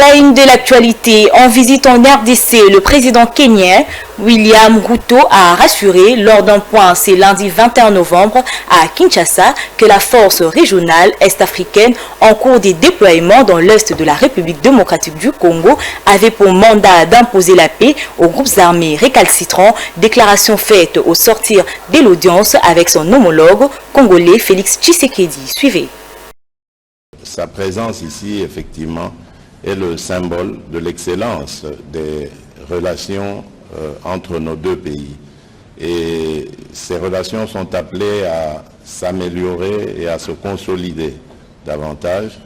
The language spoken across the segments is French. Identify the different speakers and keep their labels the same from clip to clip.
Speaker 1: la une de l'actualité, en visite en RDC, le président kenyan William Ruto a rassuré lors d'un point ce lundi 21 novembre à Kinshasa que la force régionale est-africaine en cours de déploiement dans l'est de la République démocratique du Congo avait pour mandat d'imposer la paix aux groupes armés récalcitrants, déclaration faite au sortir de l'audience avec son homologue congolais Félix Tshisekedi. Suivez.
Speaker 2: Sa présence ici, effectivement, est le symbole de l'excellence des relations entre nos deux pays. Et ces relations sont appelées à s'améliorer et à se consolider davantage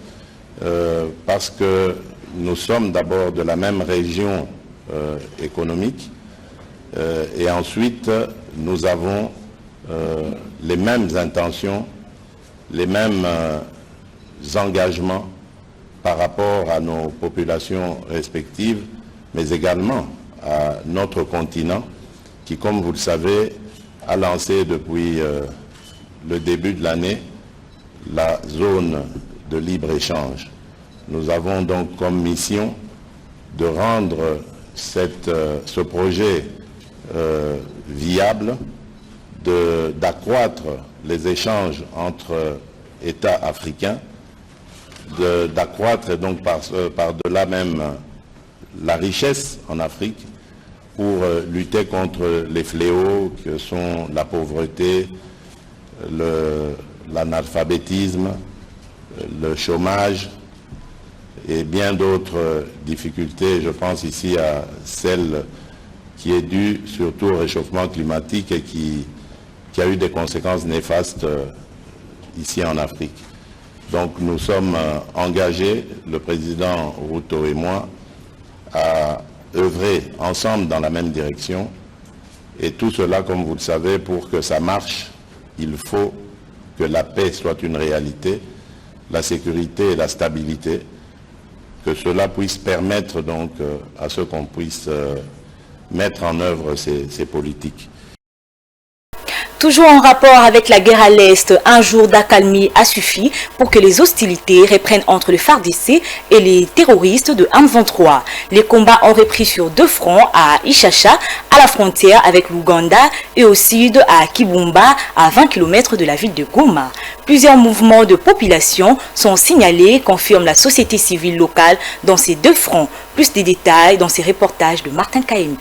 Speaker 2: parce que nous sommes d'abord de la même région économique et ensuite nous avons les mêmes intentions, les mêmes engagements par rapport à nos populations respectives, mais également à notre continent qui, comme vous le savez, a lancé depuis le début de l'année la zone de libre-échange. Nous avons donc comme mission de rendre ce projet viable, d'accroître les échanges entre États africains, d'accroître donc par-delà même la richesse en Afrique pour lutter contre les fléaux que sont la pauvreté, l'analphabétisme, le chômage et bien d'autres difficultés. Je pense ici à celle qui est due surtout au réchauffement climatique et qui a eu des conséquences néfastes ici en Afrique. Donc nous sommes engagés, le président Ruto et moi, à œuvrer ensemble dans la même direction. Et tout cela, comme vous le savez, pour que ça marche, il faut que la paix soit une réalité, la sécurité et la stabilité, que cela puisse permettre donc à ce qu'on puisse mettre en œuvre ces politiques.
Speaker 1: Toujours en rapport avec la guerre à l'Est, un jour d'accalmie a suffi pour que les hostilités reprennent entre le FARDC et les terroristes de M23. Les combats ont repris sur deux fronts, à Ishasha, à la frontière avec l'Ouganda, et au sud à Kibumba, à 20 km de la ville de Goma. Plusieurs mouvements de population sont signalés, confirme la société civile locale dans ces deux fronts. Plus de détails dans ces reportages de Martin Kaembe.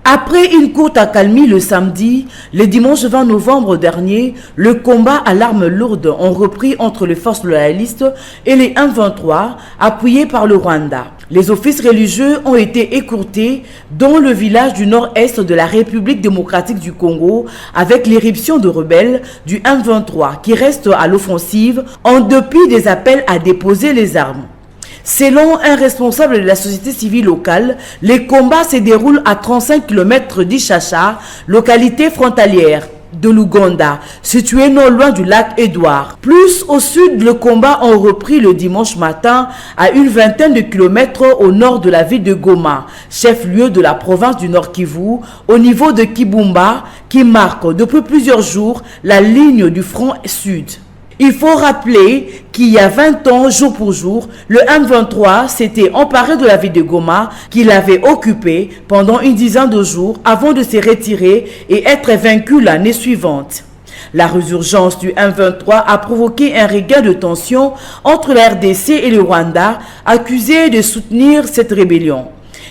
Speaker 3: Après une courte accalmie le samedi, le dimanche 20 novembre dernier, le combat à l'arme lourde ont repris entre les forces loyalistes et les M23, appuyés par le Rwanda. Les offices religieux ont été écourtés dans le village du nord-est de la République démocratique du Congo avec l'éruption de rebelles du M23 qui reste à l'offensive en dépit des appels à déposer les armes. Selon un responsable de la société civile locale, les combats se déroulent à 35 km d'Ishasha, localité frontalière de l'Ouganda, située non loin du lac Édouard. Plus au sud, le combat ont repris le dimanche matin à une vingtaine de kilomètres au nord de la ville de Goma, chef-lieu de la province du Nord Kivu, au niveau de Kibumba, qui marque depuis plusieurs jours la ligne du front sud. Il faut rappeler qu'il y a 20 ans, jour pour jour, le M23 s'était emparé de la ville de Goma qu'il avait occupée pendant une dizaine de jours avant de se retirer et être vaincu l'année suivante. La résurgence du M23 a provoqué un regain de tension entre la RDC et le Rwanda, accusés de soutenir cette rébellion.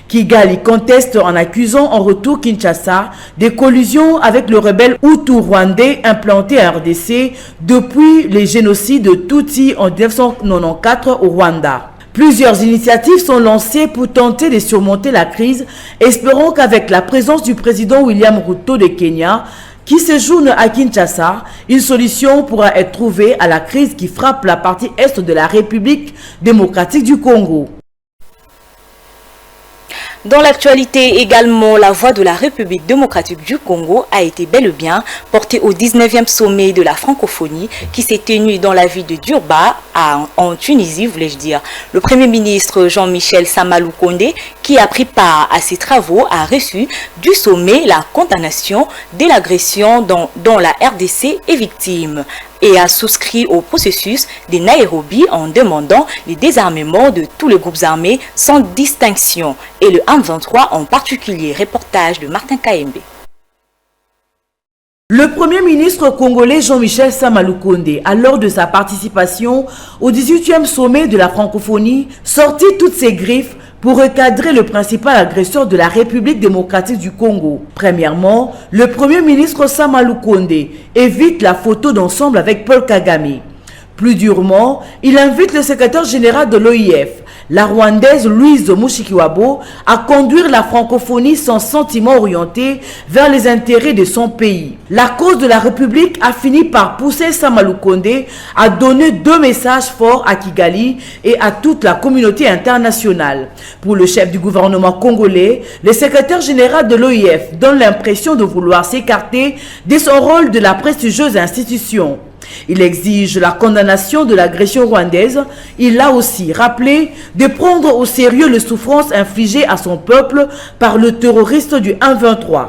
Speaker 3: Kigali conteste en accusant en retour Kinshasa des collusions avec le rebelle Hutu-Rwandais implanté à RDC depuis les génocides de Tutsi en 1994 au Rwanda. Plusieurs initiatives sont lancées pour tenter de surmonter la crise, espérant qu'avec la présence du président William Ruto de Kenya, qui séjourne à Kinshasa, une solution pourra être trouvée à la crise qui frappe la partie est de la République démocratique du Congo.
Speaker 1: Dans l'actualité également, la voix de la République démocratique du Congo a été bel et bien portée au 19e sommet de la francophonie qui s'est tenu dans la ville de Durba, en Tunisie, voulais-je dire. Le Premier ministre Jean-Michel Samalou Kondé, qui a pris part à ces travaux, a reçu du sommet la condamnation de l'agression dont la RDC est victime. et a souscrit au processus de Nairobi en demandant le désarmement de tous les groupes armés sans distinction et le M23 en particulier. Reportage de Martin Kaembe.
Speaker 3: Le Premier ministre congolais Jean-Michel Sama Lukonde, à l'heure de sa participation au 18e sommet de la francophonie, sortit toutes ses griffes pour recadrer le principal agresseur de la République démocratique du Congo. Premièrement, le Premier ministre Sama Lukonde évite la photo d'ensemble avec Paul Kagame. Plus durement, il invite le secrétaire général de l'OIF, la Rwandaise Louise Mushikiwabo, à conduire la francophonie sans sentiment orienté vers les intérêts de son pays. La cause de la République a fini par pousser Sama Lukonde à donner 2 messages forts à Kigali et à toute la communauté internationale. Pour le chef du gouvernement congolais, le secrétaire général de l'OIF donne l'impression de vouloir s'écarter de son rôle de la prestigieuse institution. Il exige la condamnation de l'agression rwandaise. Il a aussi rappelé de prendre au sérieux les souffrances infligées à son peuple par le terroriste du M23.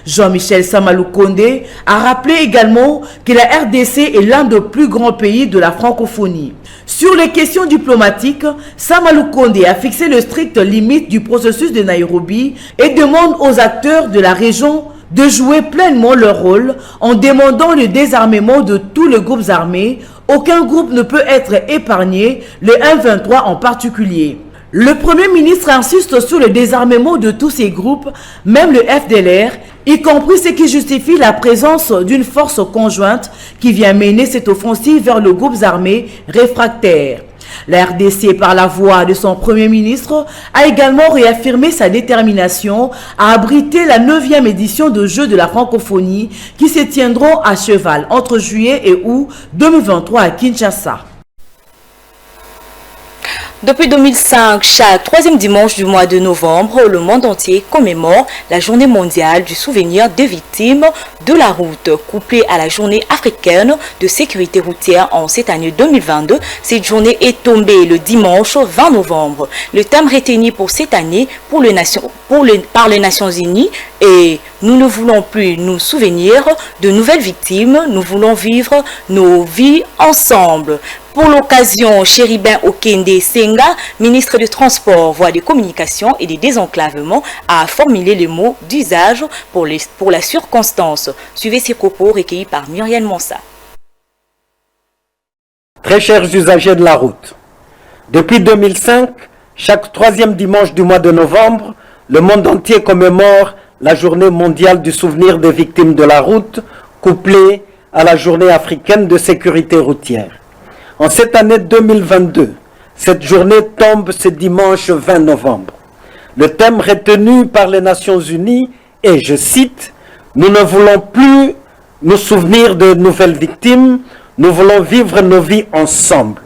Speaker 3: Jean-Michel Sama Lukonde a rappelé également que la RDC est l'un des plus grands pays de la francophonie. Sur les questions diplomatiques, Sama Lukonde a fixé le strict limite du processus de Nairobi et demande aux acteurs de la région de jouer pleinement leur rôle en demandant le désarmement de tous les groupes armés. Aucun groupe ne peut être épargné, le M23 en particulier. Le Premier ministre insiste sur le désarmement de tous ces groupes, même le FDLR, y compris ce qui justifie la présence d'une force conjointe qui vient mener cette offensive vers les groupes armés réfractaires. La RDC, par la voix de son Premier ministre, a également réaffirmé sa détermination à abriter la 9e édition de Jeux de la francophonie qui se tiendront à cheval entre juillet et août 2023 à Kinshasa.
Speaker 1: Depuis 2005, chaque 3e dimanche du mois de novembre, le monde entier commémore la journée mondiale du souvenir des victimes de la route. Couplée à la journée africaine de sécurité routière en cette année 2022, cette journée est tombée le dimanche 20 novembre. Le thème retenu pour cette année par les Nations Unies est « Nous ne voulons plus nous souvenir de nouvelles victimes, nous voulons vivre nos vies ensemble ». Pour l'occasion, Chéribin Okende Senga, ministre du Transport, Voies de Communication et des Désenclavements, a formulé les mots d'usage pour la circonstance. Suivez ces propos recueillis par Muriel Monsa.
Speaker 4: Très chers usagers de la route, depuis 2005, chaque 3e dimanche du mois de novembre, le monde entier commémore la journée mondiale du souvenir des victimes de la route, couplée à la journée africaine de sécurité routière. En cette année 2022, cette journée tombe ce dimanche 20 novembre. Le thème retenu par les Nations Unies est, je cite, « Nous ne voulons plus nous souvenir de nouvelles victimes, nous voulons vivre nos vies ensemble ».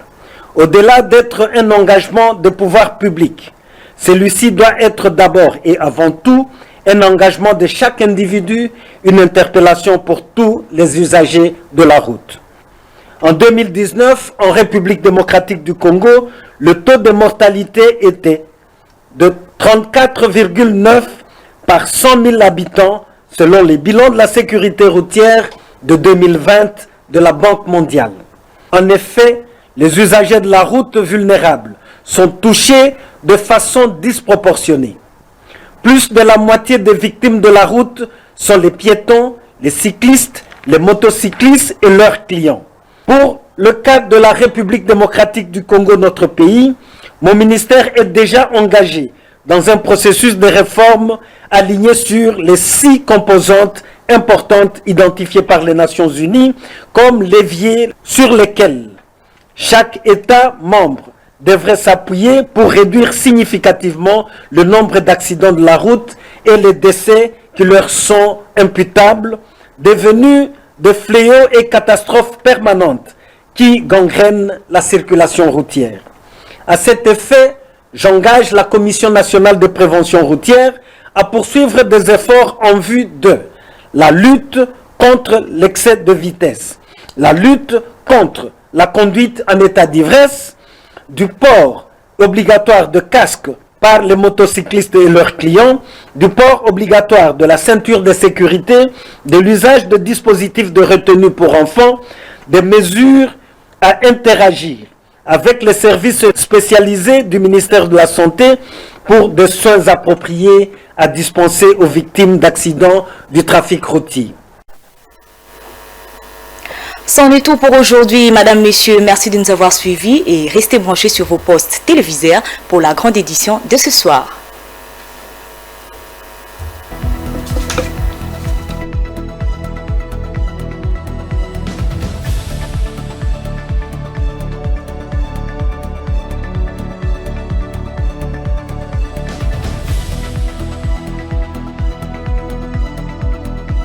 Speaker 4: Au-delà d'être un engagement de pouvoir public, celui-ci doit être d'abord et avant tout un engagement de chaque individu, une interpellation pour tous les usagers de la route. En 2019, en République démocratique du Congo, le taux de mortalité était de 34,9 par 100 000 habitants selon les bilans de la sécurité routière de 2020 de la Banque mondiale. En effet, les usagers de la route vulnérables sont touchés de façon disproportionnée. Plus de la moitié des victimes de la route sont les piétons, les cyclistes, les motocyclistes et leurs clients. Pour le cas de la République démocratique du Congo, notre pays, mon ministère est déjà engagé dans un processus de réforme aligné sur les 6 composantes importantes identifiées par les Nations Unies comme leviers sur lesquels chaque État membre devrait s'appuyer pour réduire significativement le nombre d'accidents de la route et les décès qui leur sont imputables, devenus de fléaux et catastrophes permanentes qui gangrènent la circulation routière. À cet effet, j'engage la Commission nationale de prévention routière à poursuivre des efforts en vue de la lutte contre l'excès de vitesse, la lutte contre la conduite en état d'ivresse, du port obligatoire de casque par les motocyclistes et leurs clients, du port obligatoire de la ceinture de sécurité, de l'usage de dispositifs de retenue pour enfants, des mesures à interagir avec les services spécialisés du ministère de la Santé pour des soins appropriés à dispenser aux victimes d'accidents du trafic routier.
Speaker 1: C'en est tout pour aujourd'hui, Madame, Messieurs. Merci de nous avoir suivis et restez branchés sur vos postes téléviseurs pour la grande édition de ce soir.